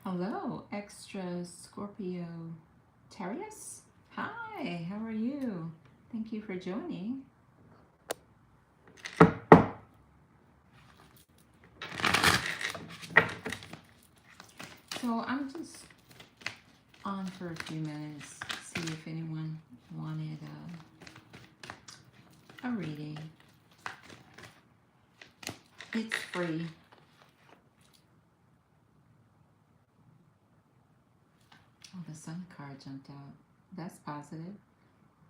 Hello, extra Scorpio Terrius. Hi, how are you? Thank you for joining. So I'm just on for a few minutes, see if anyone wanted a reading. It's free. Oh, the sun card jumped out. That's positive.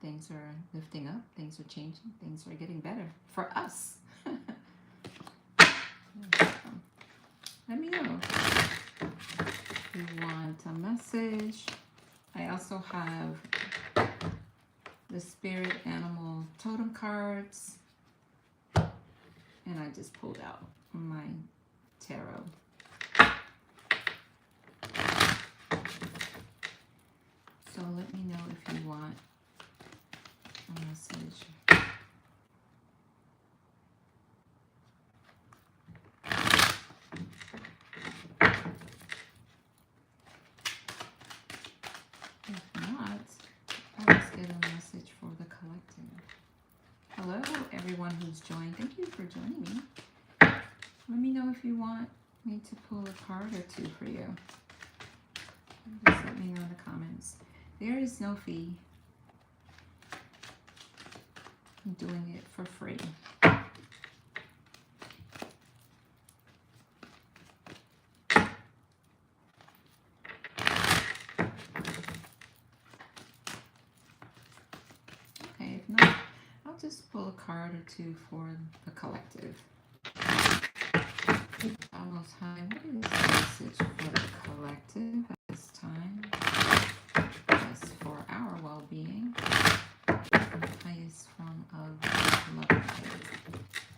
Things are lifting up, things are changing, things are getting better for us. Let me know if you want a message. I also have the spirit animal totem cards, and I just pulled out my tarot. So let me know if you want a message. If not, let's get a message for the collective. Hello, everyone who's joined. Thank you for joining me. Let me know if you want me to pull a card or two for you. Just let me know in the comments. There is no fee. I'm doing it for free. Okay, if not, I'll just pull a card or two for the collective. Almost high. What is the message for the collective at this time? Yes, for our well-being. The highest form of love.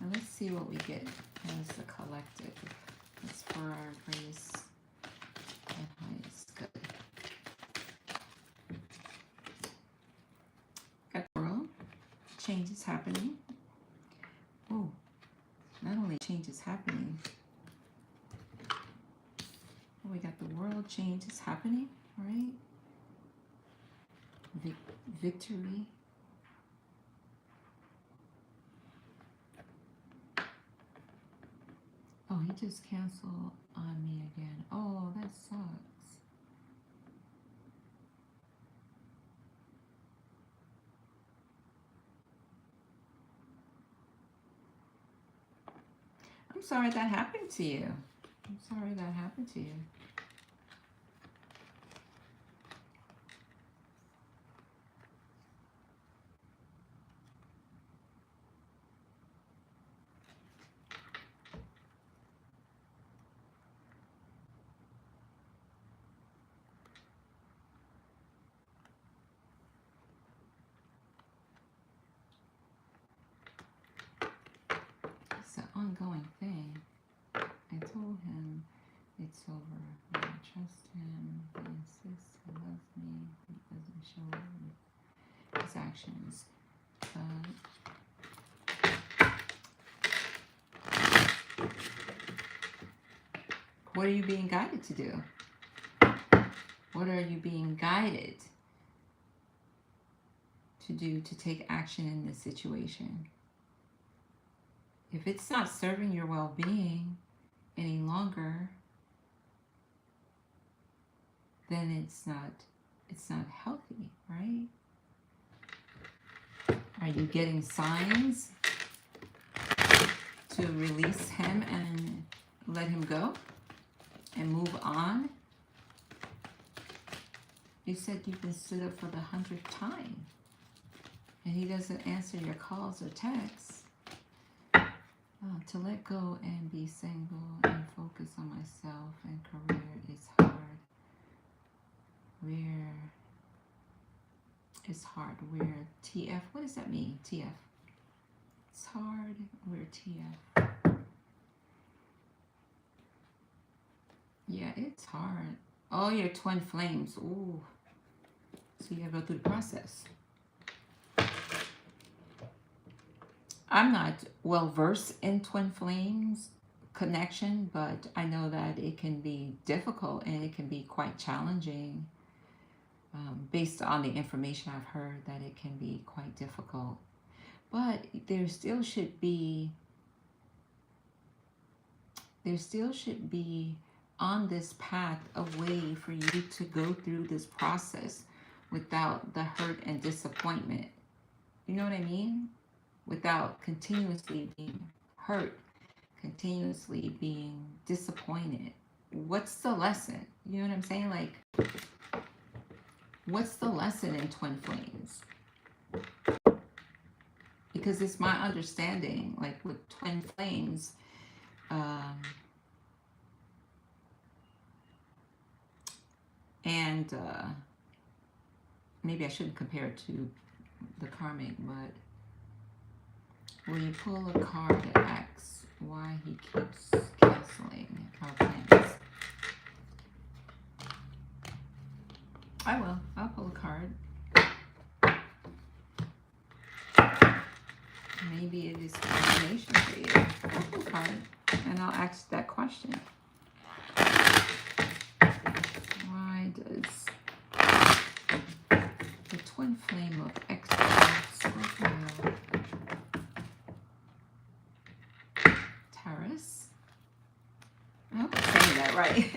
And let's see what we get as the collective. That's for our greatest and highest good. Got the world. Change is happening. Oh, not only change is happening. We got the world, change is happening, right? Victory. Oh, he just canceled on me again. Oh, that sucks. I'm sorry that happened to you. I'm sorry that happened to you. It's an ongoing thing. I told him it's over. I trust him. He insists he loves me. He doesn't show his actions. What are you being guided to do? What are you being guided to do to take action in this situation? If it's not serving your well-being any longer, then it's not healthy, right? Are you getting signs to release him and let him go and move on? You said you've been stood up for the 100th time, and he doesn't answer your calls or texts. To let go and be single and focus on myself and career is hard. It's hard. We're TF. What does that mean? TF. It's hard. We're TF. Yeah, it's hard. Oh, you're twin flames. Ooh. So you gotta go through the process. I'm not well versed in twin flames, connection, but I know that it can be difficult and it can be quite challenging. Based on the information I've heard, that it can be quite difficult. But there still should be on this path a way for you to go through this process without the hurt and disappointment. You know what I mean? Without continuously being hurt, continuously being disappointed. What's the lesson? You know what I'm saying? Like, what's the lesson in twin flames? Because it's my understanding, like with twin flames, and maybe I shouldn't compare it to the karmic, but when you pull a card that asks why he keeps canceling our plans, I'll pull a card. Maybe it is confirmation for you. I'll pull a card and I'll ask that question. Why does the twin flame of Scorpio Taurus, I hope I'm saying that right,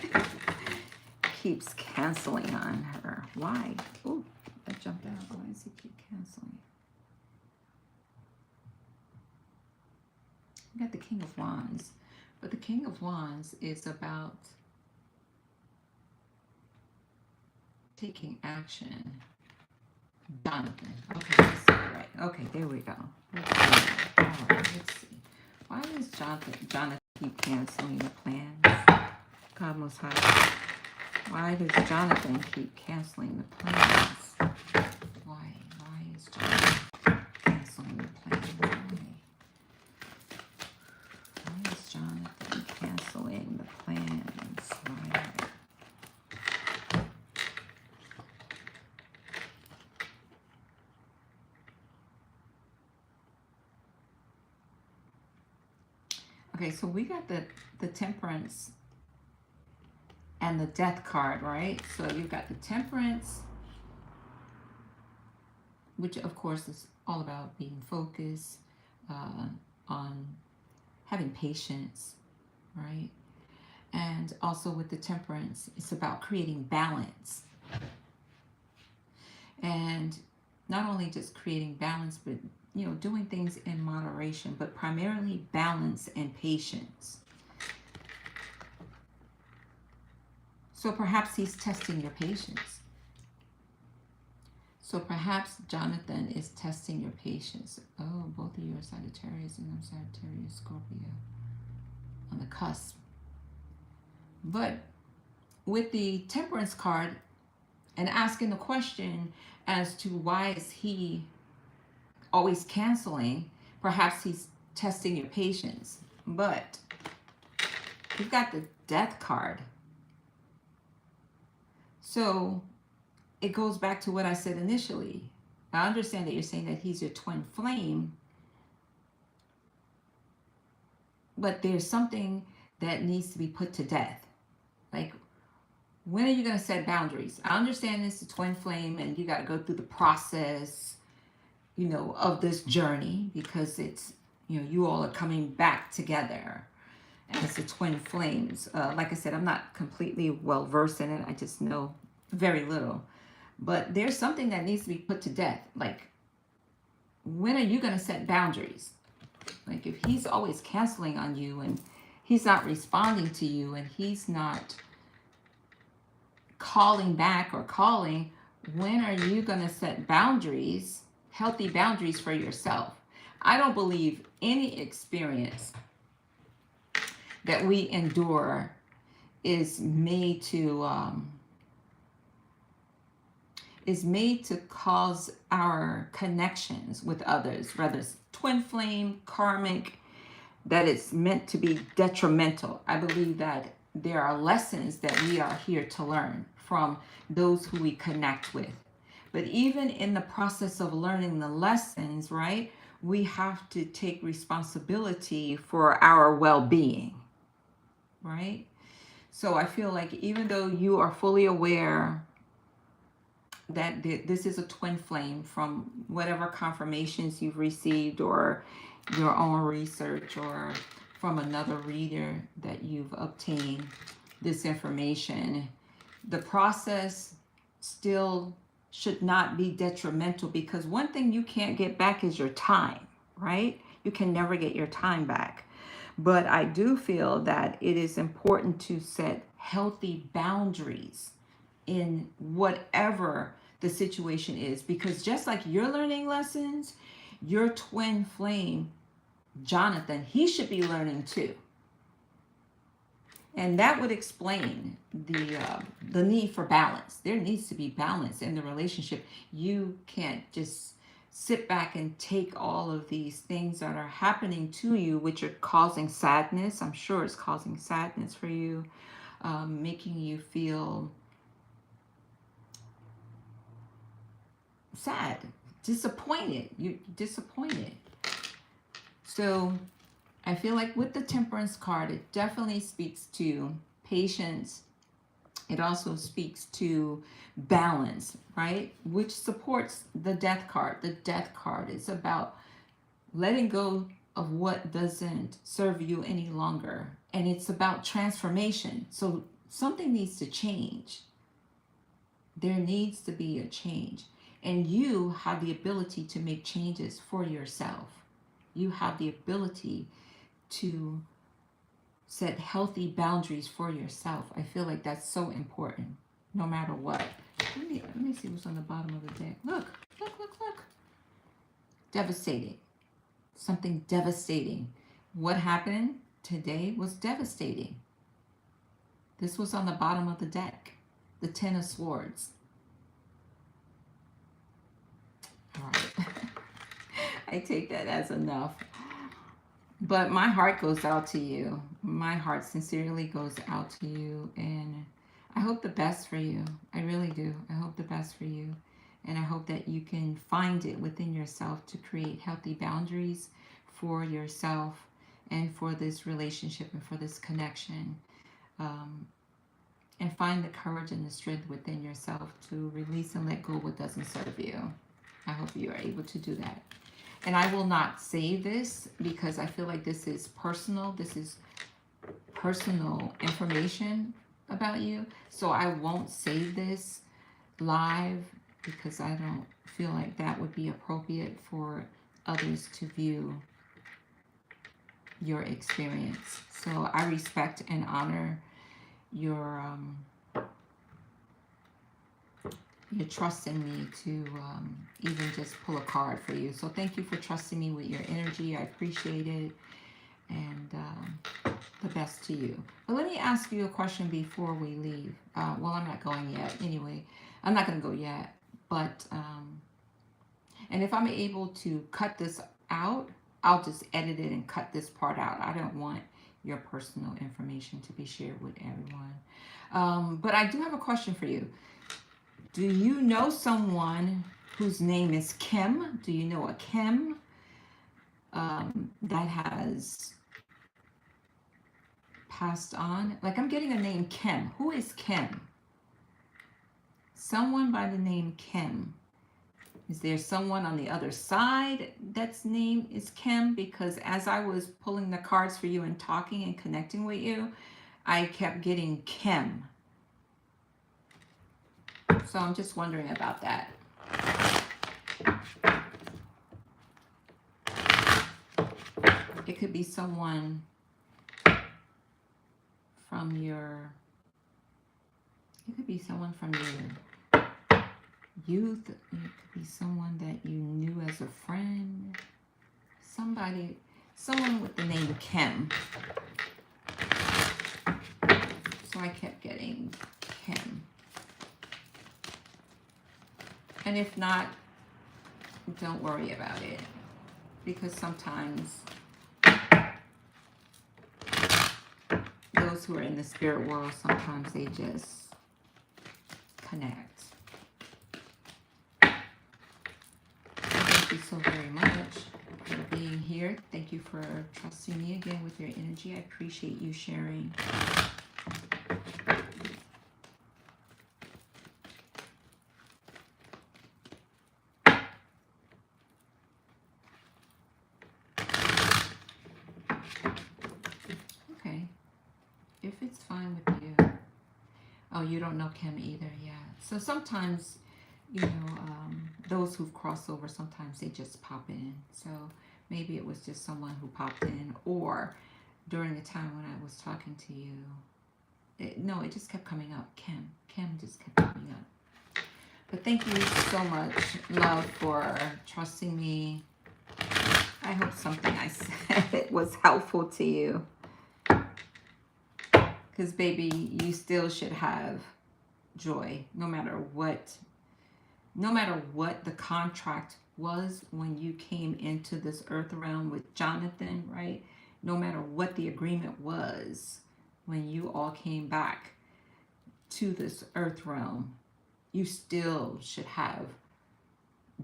keeps canceling on her? Why? Oh, that jumped out. Why does he keep canceling? We got the King of Wands, but the King of Wands is about taking action. Jonathan. Okay, let's see. Right. Okay, there we go. Let's see. All right, let's see. Why does Jonathan keep canceling the plans? God Most High. Why does Jonathan keep canceling the plans? Why? Why is Jonathan canceling the plans? Why is Jonathan canceling the plans? Why? Okay, so we got the Temperance and the Death card, right? So you've got the Temperance, which of course is all about being focused, on having patience, right? And also with the Temperance, it's about creating balance. And not only just creating balance, but doing things in moderation, but primarily balance and patience. So perhaps he's testing your patience. So perhaps Jonathan is testing your patience. Oh, both of you are Sagittarius, and I'm Sagittarius, Scorpio, on the cusp. But with the Temperance card and asking the question as to why is he always canceling, perhaps he's testing your patience. But you've got the Death card. So it goes back to what I said initially. I understand that you're saying that he's your twin flame, but there's something that needs to be put to death. Like, when are you going to set boundaries? I understand it's a twin flame and you got to go through the process, of this journey, because it's, you all are coming back together as the twin flames. Like I said, I'm not completely well versed in it. I just know very little. But there's something that needs to be put to death. Like, when are you going to set boundaries? Like, if he's always canceling on you and he's not responding to you and he's not calling back or calling, when are you going to set boundaries, healthy boundaries for yourself? I don't believe any experience that we endure is made to cause our connections with others, whether it's twin flame, karmic, that it's meant to be detrimental. I believe that there are lessons that we are here to learn from those who we connect with. But even in the process of learning the lessons, right, we have to take responsibility for our well-being. right? So I feel like even though you are fully aware that this is a twin flame from whatever confirmations you've received or your own research or from another reader that you've obtained this information, the process still should not be detrimental, because one thing you can't get back is your time, right? You can never get your time back. But I do feel that it is important to set healthy boundaries in whatever the situation is, because just like you're learning lessons, your twin flame, Jonathan, he should be learning too. And that would explain the need for balance. There needs to be balance in the relationship. You can't just sit back and take all of these things that are happening to you, which are causing sadness. I'm sure it's causing sadness for you, making you feel sad, disappointed. You're disappointed. So I feel like with the Temperance card, it definitely speaks to patience. It also speaks to balance, right? Which supports the Death card. The Death card is about letting go of what doesn't serve you any longer. And it's about transformation. So something needs to change. There needs to be a change. And you have the ability to make changes for yourself. You have the ability to set healthy boundaries for yourself. I feel like that's so important, no matter what. Let me see what's on the bottom of the deck. Look. Devastating. Something devastating. What happened today was devastating. This was on the bottom of the deck. The Ten of Swords. All right. I take that as enough. But my heart goes out to you. My heart sincerely goes out to you. And I hope the best for you. I really do. I hope the best for you. And I hope that you can find it within yourself to create healthy boundaries for yourself and for this relationship and for this connection. And find the courage and the strength within yourself to release and let go what doesn't serve you. I hope you are able to do that. And I will not save this because I feel like this is personal. This is personal information about you. So I won't save this live because I don't feel like that would be appropriate for others to view your experience. So I respect and honor your trust in me to even just pull a card for you. So thank you for trusting me with your energy. I appreciate it. And the best to you. But let me ask you a question before we leave. Well, I'm not going yet. Anyway, I'm not going to go yet. But, and if I'm able to cut this out, I'll just edit it and cut this part out. I don't want your personal information to be shared with everyone. But I do have a question for you. Do you know someone whose name is Kim? Do you know a Kim that has passed on? Like, I'm getting a name Kim. Who is Kim? Someone by the name Kim. Is there someone on the other side that's name is Kim? Because as I was pulling the cards for you and talking and connecting with you, I kept getting Kim. So I'm just wondering about that. It could be someone from your, it could be someone from your youth. It could be someone that you knew as a friend. Somebody, someone with the name Kim. So I kept getting Kim. And if not, don't worry about it. Because sometimes those who are in the spirit world, sometimes they just connect. Thank you so very much. for being here. Thank you for trusting me again with your energy. I appreciate you sharing. Okay, if it's fine with you. Oh, you don't know Kim either, yeah. So sometimes, you know, those who've crossed over, sometimes they just pop in. So maybe it was just someone who popped in, or during the time when I was talking to you, no, it just kept coming up. Kim just kept coming up. But thank you so much, love, for trusting me. I hope something I said was helpful to you. Because, baby, you still should have joy, no matter what the contract was when you came into this earth realm with Jonathan, right? No matter what the agreement was when you all came back to this earth realm, you still should have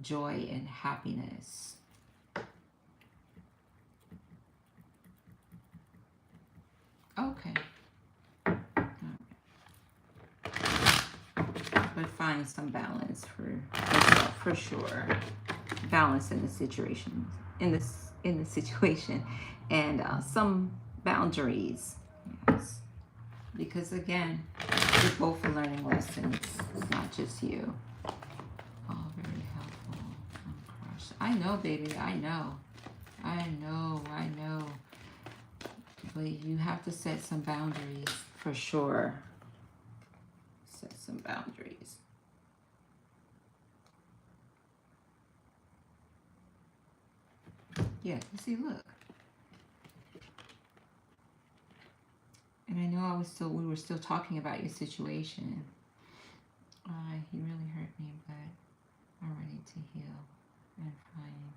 joy and happiness. Okay. But find some balance for yourself, for sure. Balance in the situation, in the situation, and some boundaries. Yes, because again, you're both learning lessons. It's not just you. Oh, very helpful. I'm crushed. I know, baby. I know. But you have to set some boundaries for sure. Set some boundaries. Yeah, you see, look. And I know we were still talking about your situation. He really hurt me, but I'm ready to heal and find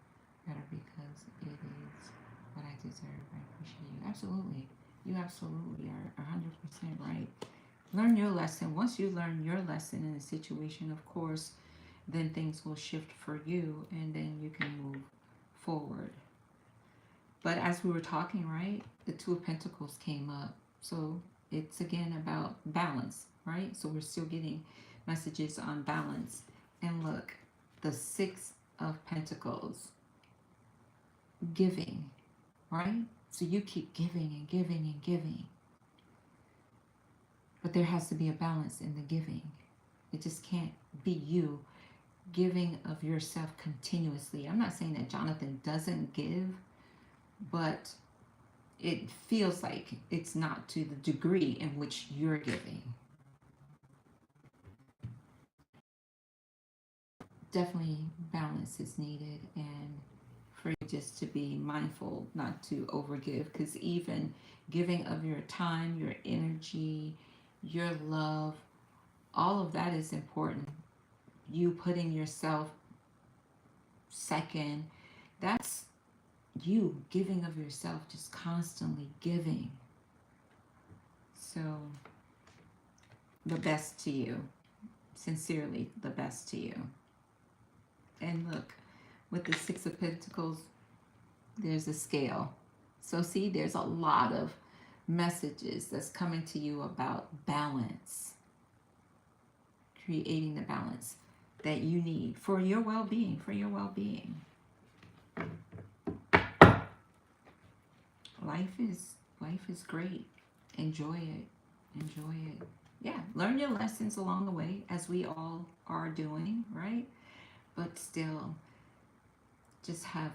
better because it is what I deserve. I appreciate you. Absolutely. You absolutely are 100% right. Learn your lesson. Once you learn your lesson in a situation, of course, then things will shift for you and then you can move forward. But as we were talking, right, the Two of Pentacles came up. So it's again about balance, right? So we're still getting messages on balance. And look, the Six of Pentacles, giving, right? So you keep giving and giving and giving. But there has to be a balance in the giving. It just can't be you giving of yourself continuously. I'm not saying that Jonathan doesn't give, but it feels like it's not to the degree in which you're giving. Definitely balance is needed, and for you just to be mindful not to overgive, because even giving of your time, your energy, your love, all of that is important. You putting yourself second, that's you giving of yourself, just constantly giving. So the best to you, sincerely the best to you. And look, with the Six of Pentacles, there's a scale. So see, there's a lot of messages that's coming to you about balance, creating the balance that you need for your well-being, Life is great. Enjoy it. Yeah, learn your lessons along the way, as we all are doing, right? But still, just have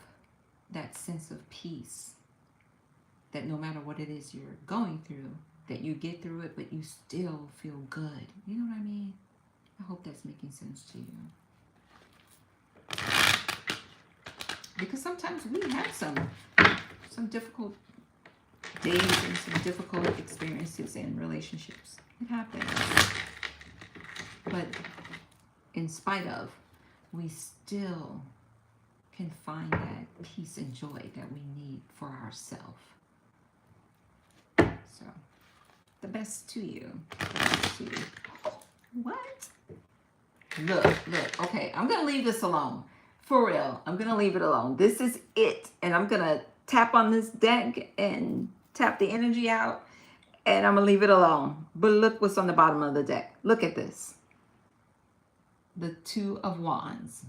that sense of peace, that no matter what it is you're going through, that you get through it, but you still feel good. You know what I mean? I hope that's making sense to you. Because sometimes we have some difficult days and some difficult experiences in relationships. It happens. But in spite of, we still can find that peace and joy that we need for ourselves. So, the best to you. What? Look. Okay, I'm going to leave this alone. For real, I'm going to leave it alone. This is it. And I'm going to tap on this deck and tap the energy out. And I'm going to leave it alone. But look what's on the bottom of the deck. Look at this. The Two of Wands.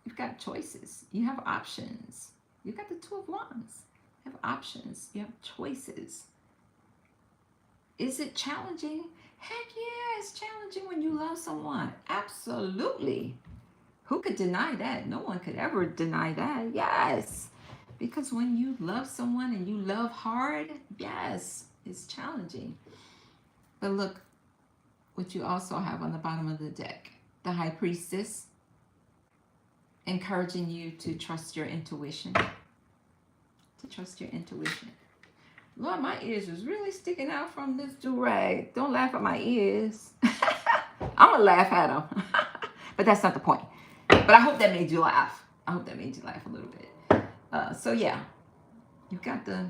You've got choices. You have options. You've got the Two of Wands. You have options. You have choices. Is it challenging? Heck yeah, it's challenging when you love someone. Absolutely. Who could deny that? No one could ever deny that. Yes. Because when you love someone and you love hard, yes, it's challenging. But look what you also have on the bottom of the deck. The High Priestess, encouraging you to trust your intuition. To trust your intuition. Lord, my ears is really sticking out from this do-rag. Don't laugh at my ears. I'm going to laugh at them. But that's not the point. But I hope that made you laugh. I hope that made you laugh a little bit. So yeah, you've got the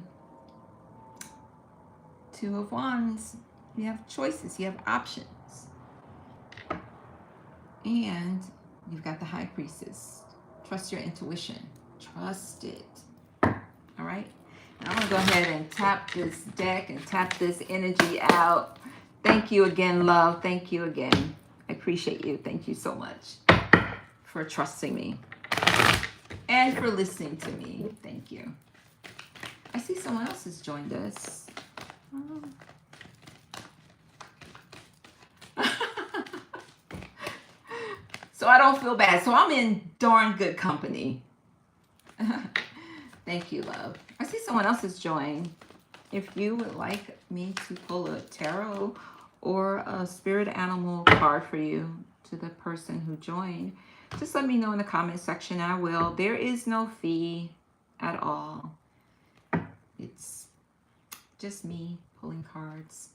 Two of Wands. You have choices. You have options. And you've got the High Priestess. Trust your intuition. Trust it. All right? I'm going to go ahead and tap this deck and tap this energy out. Thank you again, love. Thank you again. I appreciate you. Thank you so much for trusting me and for listening to me. Thank you. I see someone else has joined us. So I don't feel bad. So I'm in darn good company. Thank you, love. I see someone else has joined. If you would like me to pull a tarot or a spirit animal card for you to the person who joined, just let me know in the comment section. I will. There is no fee at all. It's just me pulling cards.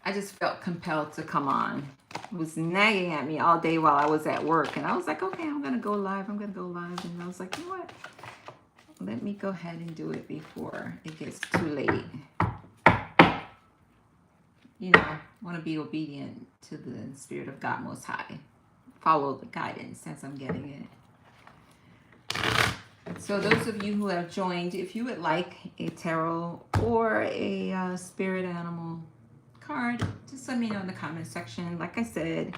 I just felt compelled to come on. It was nagging at me all day while I was at work. And I was like, okay, I'm going to go live. I'm going to go live. And I was like, you know what? Let me go ahead and do it before it gets too late. You know, want to be obedient to the Spirit of God Most High. Follow the guidance as I'm getting it. So those of you who have joined, if you would like a tarot or a spirit animal card, just let me know in the comment section. Like I said,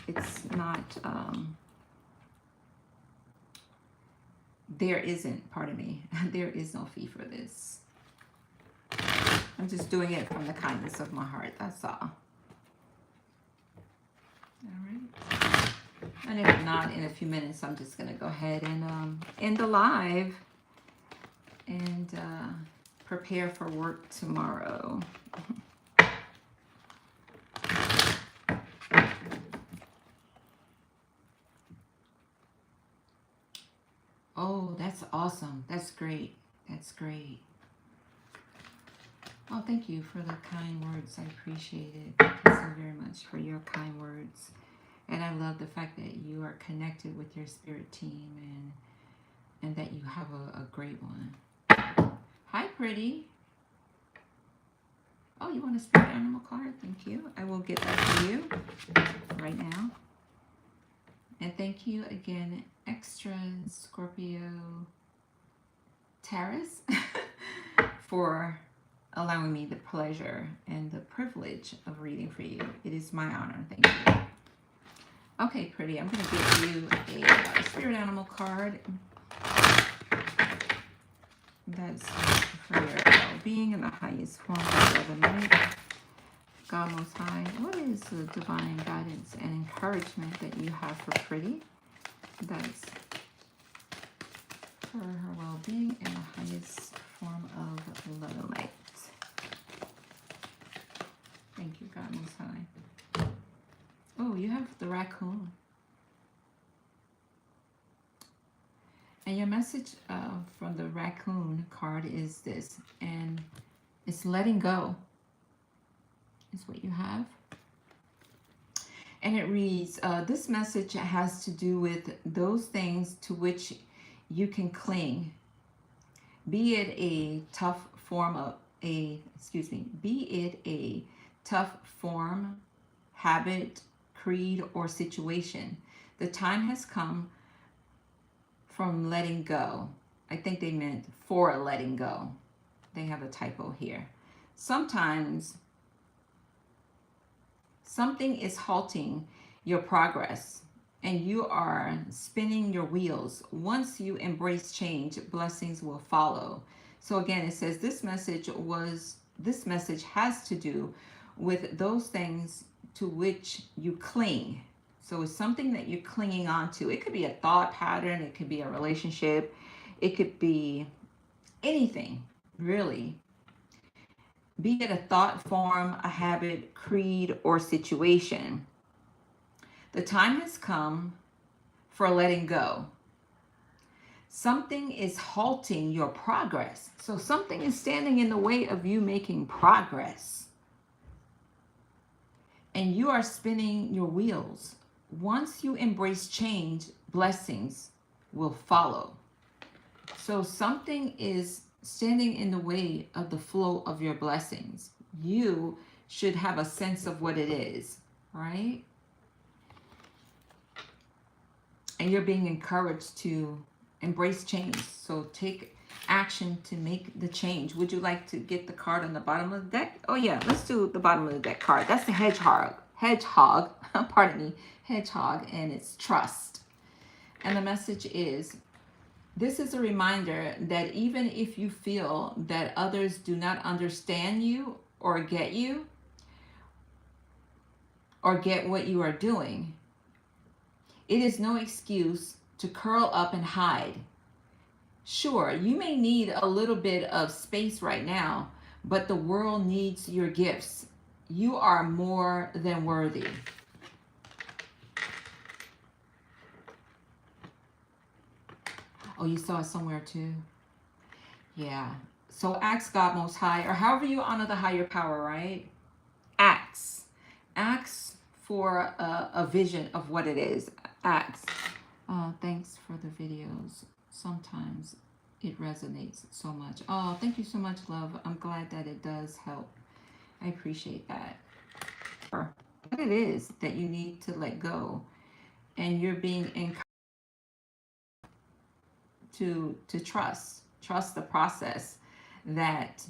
it's not there is no fee for this. I'm just doing it from the kindness of my heart, that's all. All right, and if not, in a few minutes I'm just gonna go ahead and end the live and prepare for work tomorrow. Oh, that's awesome. That's great. That's great. Oh, thank you for the kind words. I appreciate it. Thank you so very much for your kind words. And I love the fact that you are connected with your spirit team and that you have a great one. Hi, pretty. Oh, you want a spirit animal card? Thank you. I will get that for you right now. And thank you again, Extra Scorpio Taurus, for allowing me the pleasure and the privilege of reading for you. It is my honor. Thank you. Okay, pretty. I'm going to give you a spirit animal card. That's for your well-being and the highest form of the light. God Most High, what is the divine guidance and encouragement that you have for Pretty? That's for her well-being and the highest form of love and light. Thank you, God Most High. Oh, you have the raccoon. And your message from the raccoon card is this, and it's letting go. Is what you have. And it reads, this message has to do with those things to which you can cling, be it a tough form, habit, creed, or situation. The time has come from letting go. I think they meant for letting go. They have a typo here. Sometimes something is halting your progress and you are spinning your wheels. Once you embrace change, blessings will follow. So again, it says this message has to do with those things to which you cling. So it's something that you're clinging on to. It could be a thought pattern, it could be a relationship, it could be anything, really. Be it a thought form, a habit, creed, or situation. The time has come for letting go. Something is halting your progress. So something is standing in the way of you making progress. And you are spinning your wheels. Once you embrace change, blessings will follow. So something is standing in the way of the flow of your blessings. You should have a sense of what it is, right? And you're being encouraged to embrace change. So take action to make the change. Would you like to get the card on the bottom of the deck? Oh yeah, let's do the bottom of the deck card. That's the hedgehog, pardon me, hedgehog, and it's trust. And the message is, this is a reminder that even if you feel that others do not understand you or get what you are doing, it is no excuse to curl up and hide. Sure, you may need a little bit of space right now, but the world needs your gifts. You are more than worthy. Oh, you saw it somewhere too? Yeah. So ask God Most High, or however you honor the higher power, right? Ask. Ask for a vision of what it is. Ask. Thanks for the videos. Sometimes it resonates so much. Oh, thank you so much, love. I'm glad that it does help. I appreciate that. What it is that you need to let go, and you're being encouraged to trust the process that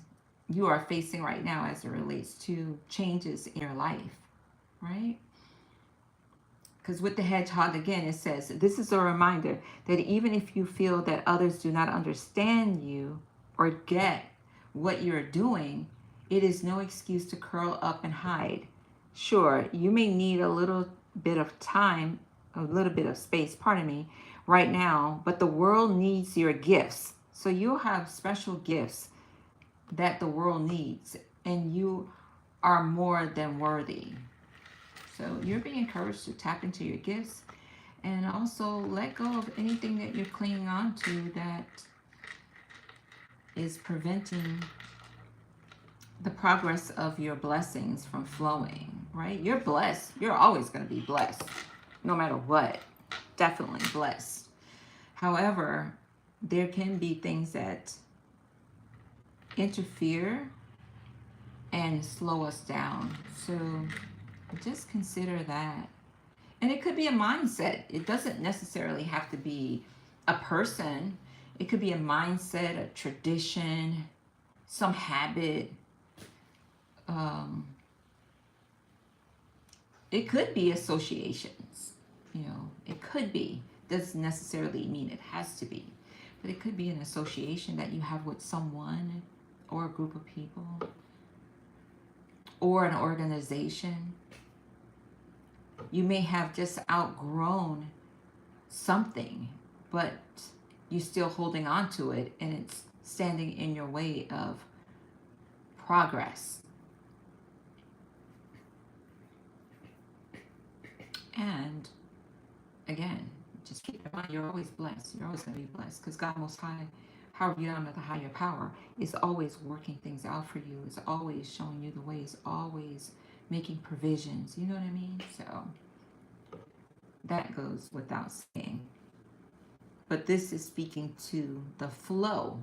you are facing right now as it relates to changes in your life, right? Because with the hedgehog, again, it says, this is a reminder that even if you feel that others do not understand you or get what you're doing, it is no excuse to curl up and hide. Sure, you may need a little bit of time, a little bit of space, pardon me, right now, but the world needs your gifts. So you have special gifts that the world needs, and you are more than worthy. So you're being encouraged to tap into your gifts and also let go of anything that you're clinging on to that is preventing the progress of your blessings from flowing, right? You're blessed. You're always going to be blessed, no matter what. Definitely blessed. However, there can be things that interfere and slow us down. So just consider that. And it could be a mindset. It doesn't necessarily have to be a person. It could be a mindset, a tradition, some habit. It could be associations. You know, it could be. Doesn't necessarily mean it has to be. But it could be an association that you have with someone or a group of people or an organization. You may have just outgrown something, but you're still holding on to it, and it's standing in your way of progress. And again, just keep in mind, you're always blessed. You're always going to be blessed because God Most High, however you honor the higher power, is always working things out for you. Is always showing you the way. Is always making provisions. You know what I mean? So that goes without saying. But this is speaking to the flow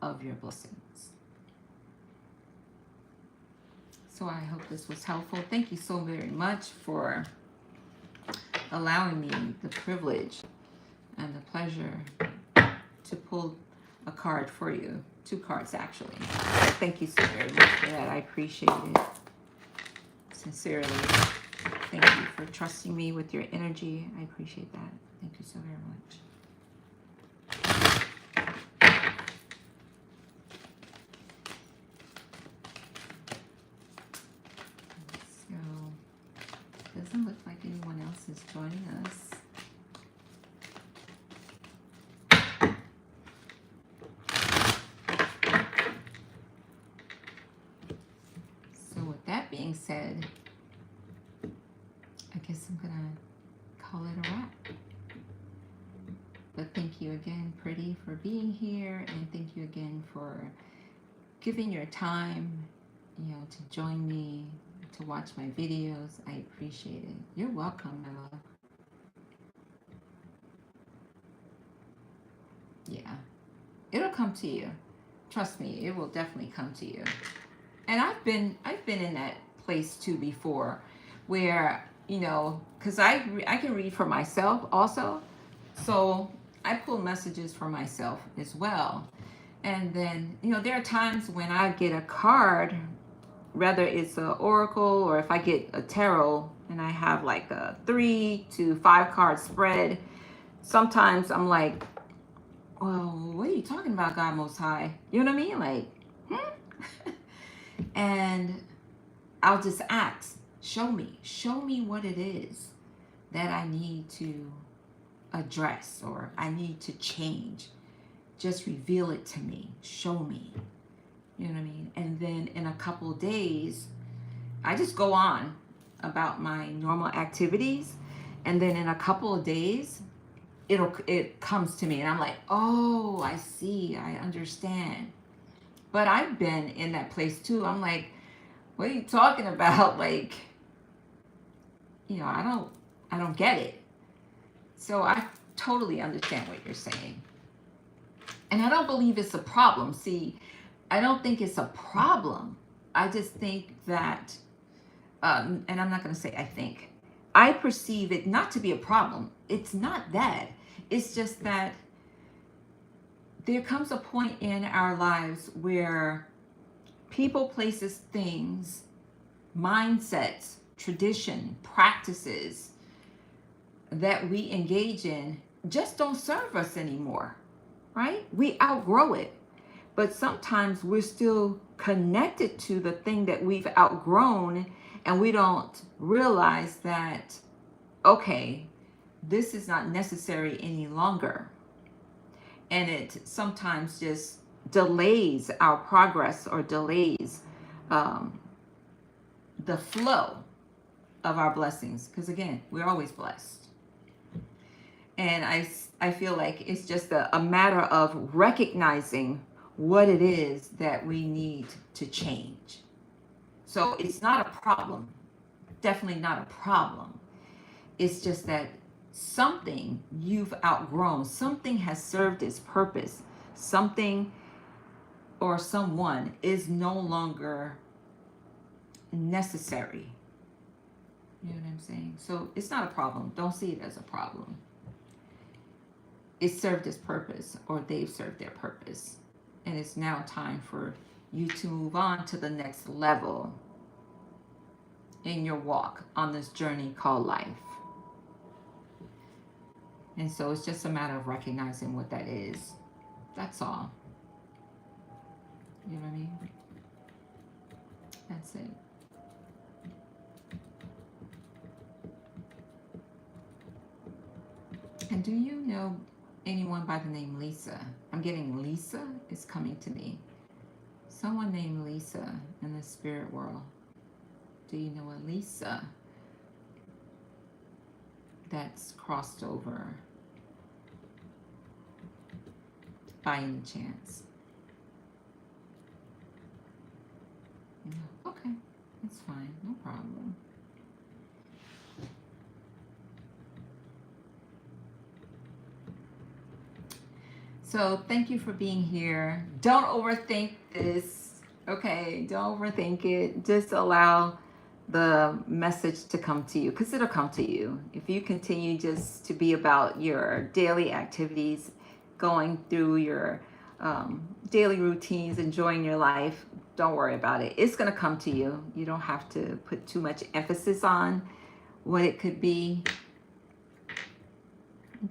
of your blessings. So I hope this was helpful. Thank you so very much for allowing me the privilege and the pleasure to pull a card for you. 2 cards, actually. Thank you so very much for that. I appreciate it. Sincerely. Thank you for trusting me with your energy. I appreciate that. Thank you so very much. So, doesn't look like anyone else is joining us. So with that being said, I guess I'm gonna call it a wrap. But thank you again, Pretty, for being here, and thank you again for giving your time, to join me, to watch my videos. I appreciate it. You're welcome, my love. Yeah, it'll come to you. Trust me, it will definitely come to you. And I've been in that place too before, where because I can read for myself also, so I pull messages for myself as well. And then there are times when I get a card, whether it's an oracle or if I get a tarot, and I have like a 3 to 5 card spread. Sometimes I'm like, well, what are you talking about, God Most High? You know what I mean? Like, and I'll just ask, show me what it is that I need to address or I need to change. Just reveal it to me. Show me. You know what I mean? And then in a couple of days, I just go on about my normal activities. And then in a couple of days, it comes to me and I'm like, oh, I see, I understand. But I've been in that place too. I'm like, what are you talking about? Like, I don't get it. So I totally understand what you're saying. And I don't believe it's a problem. See, I don't think it's a problem. I just think that, and I'm not going to say I think, I perceive it not to be a problem. It's not that. It's just that there comes a point in our lives where people, places, things, mindsets, tradition, practices that we engage in just don't serve us anymore, right? We outgrow it. But sometimes we're still connected to the thing that we've outgrown, and we don't realize that, okay, this is not necessary any longer. And it sometimes just delays our progress or delays the flow of our blessings. Because again, we're always blessed. And I feel like it's just a matter of recognizing what it is that we need to change. So it's not a problem. Definitely not a problem. It's just that something you've outgrown, something has served its purpose, something or someone is no longer necessary. You know what I'm saying? So it's not a problem. Don't see it as a problem. It served its purpose, or they've served their purpose. And it's now time for you to move on to the next level in your walk on this journey called life. And so it's just a matter of recognizing what that is. That's all. You know what I mean? That's it. And do you know anyone by the name Lisa? I'm getting Lisa is coming to me. Someone named Lisa in the spirit world. Do you know a Lisa that's crossed over by any chance? No. Okay, that's fine, no problem. So thank you for being here. Don't overthink this, Okay, don't overthink it. Just allow the message to come to you because it'll come to you. If you continue just to be about your daily activities, going through your daily routines, enjoying your life, don't worry about it. It's going to come to you. You don't have to put too much emphasis on what it could be.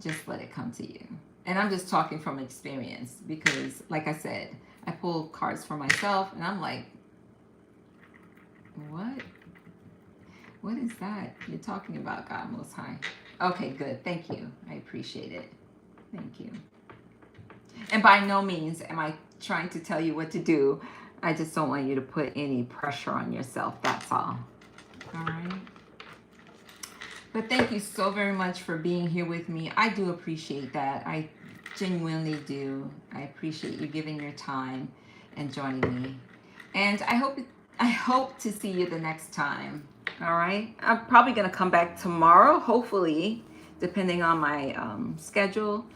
Just let it come to you. And I'm just talking from experience because, like I said, I pull cards for myself and I'm like, what? What is that you're talking about, God Most High? Okay, good. Thank you. I appreciate it. Thank you. And by no means am I trying to tell you what to do. I just don't want you to put any pressure on yourself. That's all. All right. But thank you so very much for being here with me. I do appreciate that. I genuinely do. I appreciate you giving your time and joining me. And I hope to see you the next time. All right. I'm probably going to come back tomorrow, hopefully, depending on my schedule.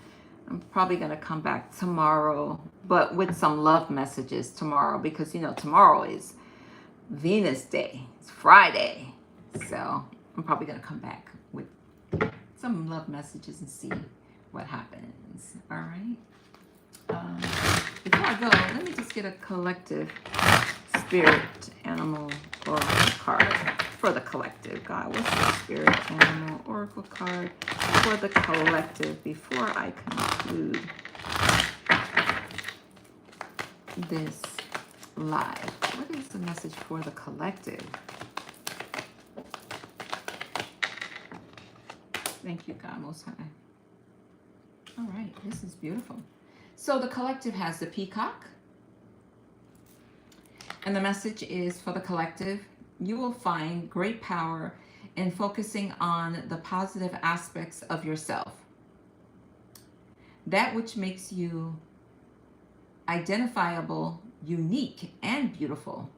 I'm probably going to come back tomorrow, but with some love messages tomorrow because, tomorrow is Venus Day. It's Friday. So I'm probably going to come back with some love messages and see what happens. All right. Before I go, let me just get a collective spirit animal oracle card for the collective. God, what's the spirit animal oracle card for the collective before I conclude this live? What is the message for the collective? Thank you, God Most High. All right, this is beautiful. So the collective has the peacock. And the message is for the collective, you will find great power in focusing on the positive aspects of yourself. That which makes you identifiable, unique, and beautiful.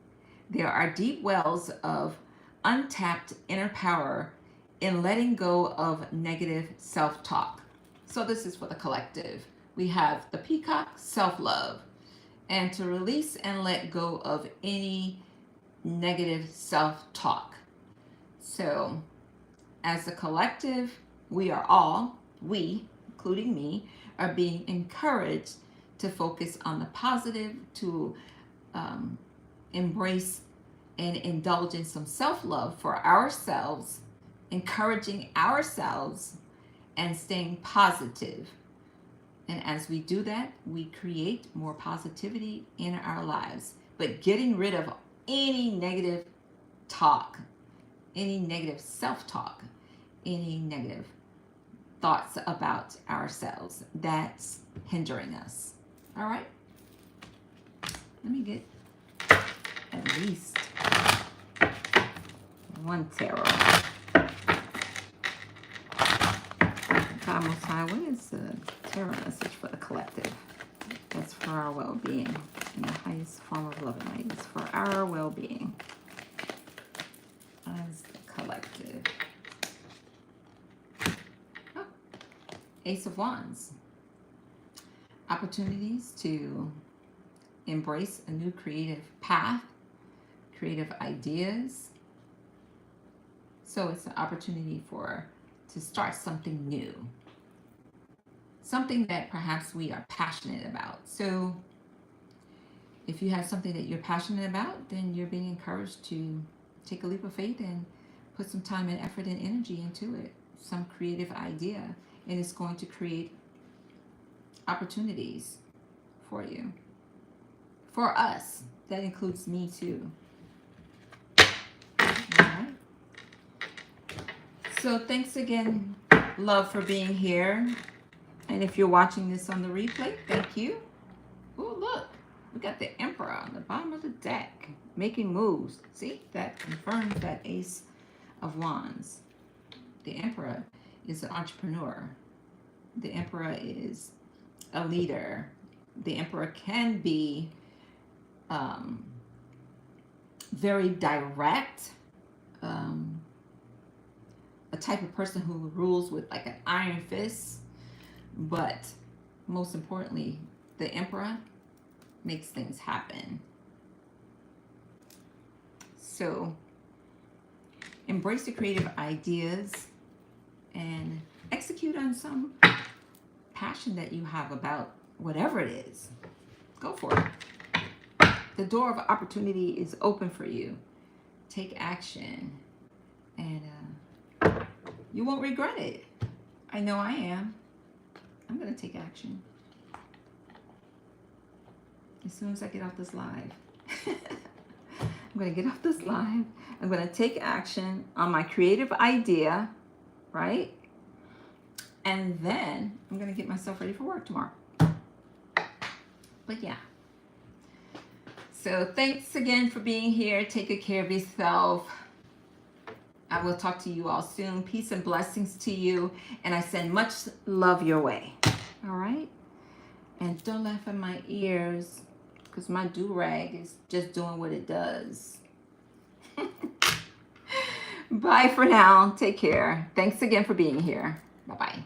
There are deep wells of untapped inner power in letting go of negative self-talk. So this is for the collective. We have the peacock, self-love, and to release and let go of any negative self-talk. So as a collective, we, including me, are being encouraged to focus on the positive, to embrace and indulge in some self-love for ourselves, encouraging ourselves, and staying positive. And as we do that, we create more positivity in our lives. But getting rid of any negative talk, any negative self-talk, any negative thoughts about ourselves, that's hindering us. All right? Let me get at least one tarot. God Most High, what is the tarot message for the collective? That's for our well-being in the highest form of love and light. It's for our well-being as the collective. Oh, Ace of Wands. Opportunities to embrace a new creative path, creative ideas. So it's an opportunity to start something new. Something that perhaps we are passionate about. So if you have something that you're passionate about, then you're being encouraged to take a leap of faith and put some time and effort and energy into it. Some creative idea. And it's going to create opportunities for you. For us. That includes me too. All right. So thanks again, love, for being here. And if you're watching this on the replay, thank you. Oh, look. We got the Emperor on the bottom of the deck making moves. See, that confirms that Ace of Wands. The Emperor is an entrepreneur. The Emperor is a leader. The Emperor can be very direct, a type of person who rules with like an iron fist, but most importantly, the Emperor makes things happen. So embrace the creative ideas and execute on some passion that you have about whatever it is. Go for it. The door of opportunity is open for you. Take action, and you won't regret it. I know I am. I'm going to take action as soon as I get off this live. I'm going to get off this live. I'm going to take action on my creative idea, right? And then I'm going to get myself ready for work tomorrow. But yeah. So thanks again for being here. Take good care of yourself. I will talk to you all soon. Peace and blessings to you. And I send much love your way. All right? And don't laugh at my ears, because my do-rag is just doing what it does. Bye for now. Take care. Thanks again for being here. Bye-bye.